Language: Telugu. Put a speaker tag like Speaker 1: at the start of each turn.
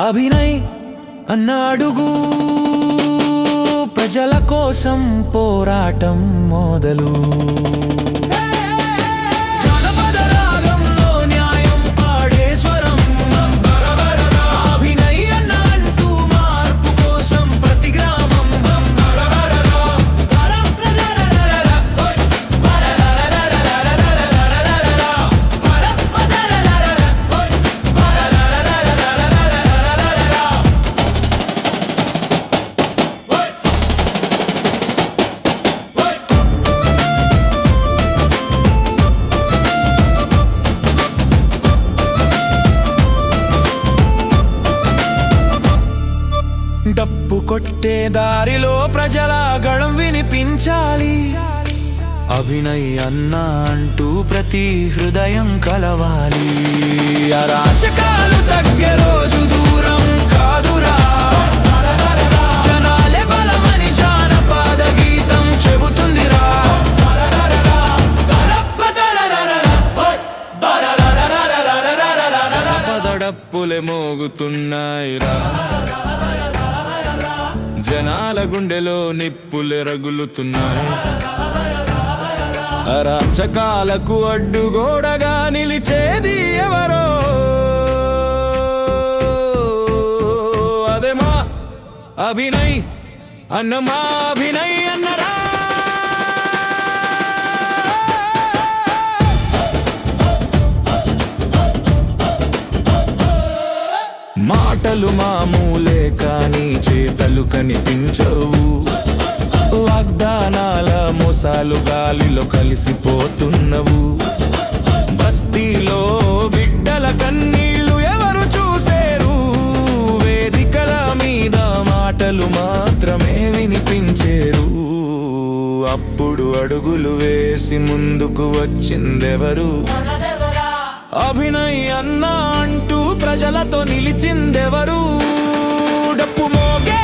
Speaker 1: అభినయ్ అన్న అడుగు ప్రజల కోసం పోరాటం మొదలు. జానపద రాగంలో న్యాయం పాడే స్వరం. అభినయ్ అన్న అంటూ మార్పు కోసం ప్రతి గ్రామం. డప్పు కొట్టే దారిలో ప్రజల గళం వినిపించాలి. అభినయ్ అన్న అంటూ ప్రతి హృదయం కలవాలి. అరాచకాలు తగ్గే రోజు దూరం కాదురా. జనాలే బలమని జానపద గీతం చెబుతుందిరా. డప్పులే మోగుతున్నాయిరా. జనాల గుండెలో నిప్పులే రగులుతున్నాయి. అరాచకాలకు అడ్డుగోడగా నిలిచేది ఎవరో. అదే మా అభినయ్ అన్న, మా అభినయ్ అన్నరా. మాటలు మామూలే కానీ చేతలు కనిపించవు. వాగ్దానాల మోసాలు గాలిలో కలిసిపోతున్నవు. బస్తీలో బిడ్డల కన్నీళ్లు ఎవరు చూసేరు. వేదికల మీద మాటలు మాత్రమే వినిపించేరు. అప్పుడు అడుగులు వేసి ముందుకు వచ్చిందెవరు. అభినయ్ అన్న అంటూ ప్రజలతో నిలిచిందెవరు. డప్పు మోగే